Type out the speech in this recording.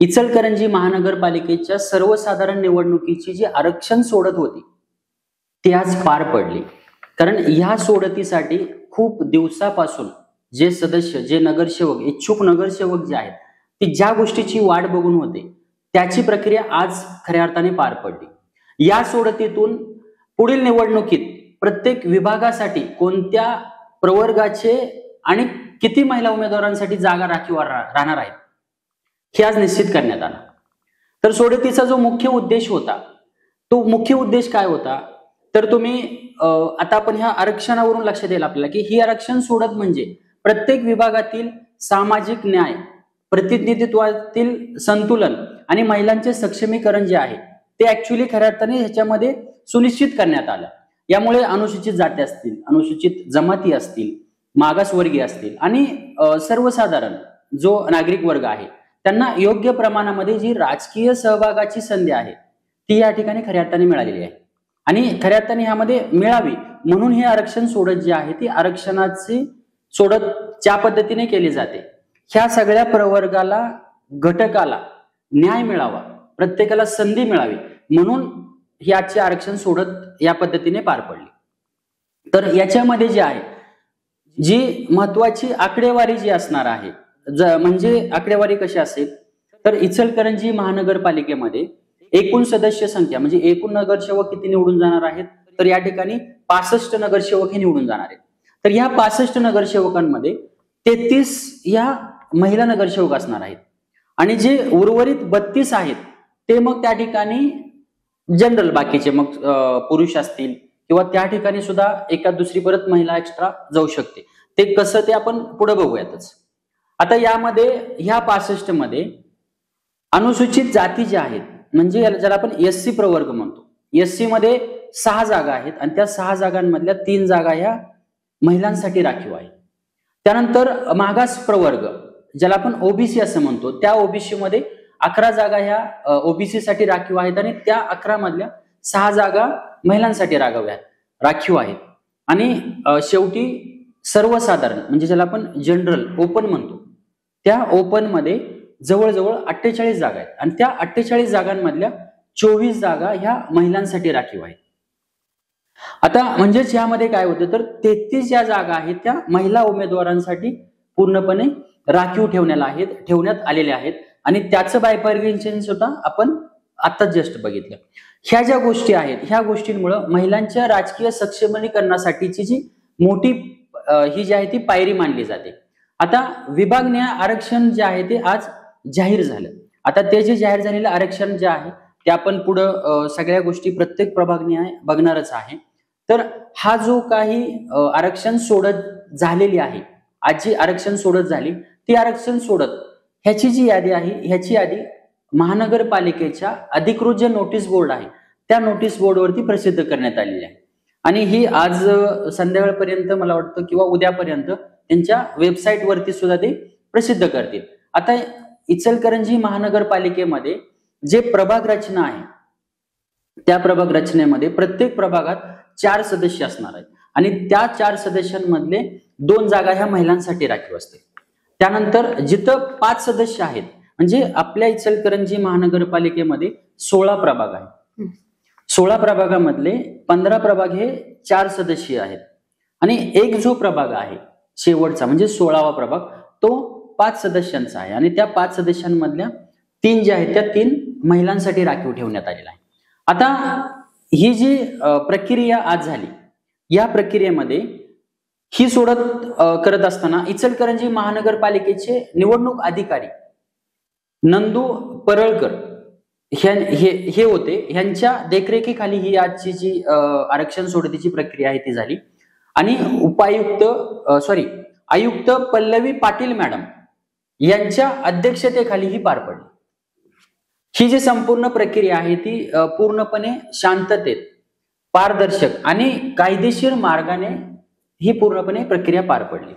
इचलकरंजी महानगरपालिकेच्या सर्वसाधारण निवडणुकीची जी आरक्षण सोडत होती ती आज पार पडली। कारण या सोडतीसाठी खूप दिवसापासून जे सदस्य, जे नगरसेवक, इच्छुक नगरसेवक जे आहेत ते ज्या गोष्टीची वाट बघून होते त्याची प्रक्रिया आज खऱ्या अर्थाने पार पडली। या सोडतीतून पुढील निवडणुकीत प्रत्येक विभागासाठी कोणत्या प्रवर्गाचे आणि किती महिला उमेदवारांसाठी जागा राखीव राहणार आहेत हे आज निश्चित करण्यात आलं। तर सोडतीचा जो मुख्य उद्देश होता तो मुख्य उद्देश काय होता तर तुम्ही आता आपण ह्या आरक्षणावरून लक्षात येईल आपल्याला की ही आरक्षण सोडत म्हणजे प्रत्येक विभागातील सामाजिक न्याय, प्रतिनिधित्वातील संतुलन आणि महिलांचे सक्षमीकरण जे आहे ते ऍक्च्युअली खऱ्या अर्थाने ह्याच्यामध्ये सुनिश्चित करण्यात आलं। यामुळे अनुसूचित जाती असतील, अनुसूचित जमाती असतील, मागासवर्गीय असतील आणि सर्वसाधारण जो नागरिक वर्ग आहे त्यांना योग्य प्रमाणामध्ये जी राजकीय सहभागाची संधी आहे ती या ठिकाणी खऱ्या अर्थाने मिळालेली आहे। आणि खऱ्या अर्थाने ह्यामध्ये मिळावी म्हणून हे आरक्षण सोडत जे आहे ती आरक्षणाची सोडत ज्या पद्धतीने केली जाते ह्या सगळ्या प्रवर्गाला, घटकाला न्याय मिळावा, प्रत्येकाला संधी मिळावी म्हणून ही आजची आरक्षण सोडत या पद्धतीने पार पडली। तर याच्यामध्ये जे आहे जी महत्वाची आकडेवारी जी असणार आहे म्हणजे आकडेवारी कशी असेल तर इचलकरंजी महानगरपालिकेमध्ये एकूण सदस्य संख्या म्हणजे एकूण नगरसेवक किती निवडून जाणार आहेत तर या ठिकाणी 65 नगरसेवक हे निवडून जाणार आहेत। तर या 65 नगरसेवकांमध्ये 33 या महिला नगरसेवक असणार आहेत आणि जे उर्वरित 32 आहेत ते मग त्या ठिकाणी जनरल बाकीचे मग पुरुष असतील किंवा त्या ठिकाणी सुद्धा एका दुसरी परत महिला एक्स्ट्रा जाऊ शकते। ते कसं ते आपण पुढे बघूयातच। आता यामध्ये ह्या 65 मध्ये अनुसूचित जाती ज्या आहेत म्हणजे ज्याला आपण एससी प्रवर्ग म्हणतो, एससी मध्ये 6 जागा आहेत आणि त्या 6 जागांमधल्या 3 जागा ह्या महिलांसाठी राखीव आहेत। त्यानंतर मागास प्रवर्ग ज्याला आपण ओबीसी असं म्हणतो त्या ओबीसी मध्ये 11 जागा ह्या ओबीसी साठी राखीव आहेत आणि त्या 11 मधल्या 6 जागा महिलांसाठी राखीव आहेत। आणि शेवटी सर्वसाधारण म्हणजे ज्याला आपण जनरल ओपन म्हणतो त्या ओपन मध्ये जवळजवळ 48 जागा आहेत आणि त्या 48 जागांमधल्या 24 जागा ह्या महिलांसाठी राखीव आहेत। आता म्हणजेच यामध्ये काय होतं तर 33 ज्या जागा आहेत त्या महिला उमेदवारांसाठी पूर्णपणे राखीव ठेवण्यात आलेल्या आहेत आणि त्याचं बायपार्टिशन सुद्धा आपण आता जस्ट बघितलं। ह्या ज्या गोष्टी आहेत ह्या गोष्टींमुळे महिलांच्या राजकीय सक्षमीकरणासाठीची जी मोठी ही जी आहे ती पायरी मानली जाते। आता विभागनीय आरक्षण जे आहे ते आज जाहीर झालं। आता ते जे जाहीर झालेलं आरक्षण जे आहे ते आपण पुढं सगळ्या गोष्टी प्रत्येक प्रभागनीय बघणारच आहे। तर हा जो काही आरक्षण सोडत झालेली आहे, आज जी आरक्षण सोडत झाली ती आरक्षण सोडत ह्याची जी यादी आहे ह्याची यादी महानगरपालिकेच्या अधिकृत जे नोटीस बोर्ड आहे त्या नोटीस बोर्डवरती प्रसिद्ध करण्यात आलेली आहे आणि ही आज संध्याकाळपर्यंत मला वाटतं किंवा उद्यापर्यंत त्यांच्या वेबसाईट वरती सुद्धा ते प्रसिद्ध करतील। आता इचलकरंजी महानगरपालिकेमध्ये जे प्रभाग रचना आहे त्या प्रभाग रचनेमध्ये प्रत्येक प्रभागात 4 सदस्य असणार आहेत आणि त्या 4 सदस्यांमधले 2 जागा ह्या महिलांसाठी राखीव असतील। त्यानंतर जिथं 5 सदस्य आहेत म्हणजे आपल्या इचलकरंजी महानगरपालिकेमध्ये 16 प्रभाग आहेत। 16 प्रभागामधले 15 प्रभाग हे 4 सदस्य आहेत आणि एक जो प्रभाग आहे शेवटचा म्हणजे 16वा प्रभाग तो 5 सदस्यांचा आहे आणि त्या 5 सदस्यांमधल्या 3 ज्या आहेत त्या 3 महिलांसाठी राखीव ठेवण्यात आलेला आहे। आता ही जी प्रक्रिया आज झाली या प्रक्रियेमध्ये ही सोडत करत असताना इचलकरंजी महानगरपालिकेचे निवडणूक अधिकारी नंदू परळकर हे होते। ह्यांच्या देखरेखीखाली ही आजची जी आरक्षण सोडतीची प्रक्रिया आहे ती झाली आणि आयुक्त पल्लवी पाटील मॅडम यांच्या अध्यक्षतेखाली ही पार पडली। ही जी संपूर्ण प्रक्रिया आहे ती पूर्णपणे शांततेत, पारदर्शक आणि कायदेशीर मार्गाने ही पूर्णपणे प्रक्रिया पार पडली।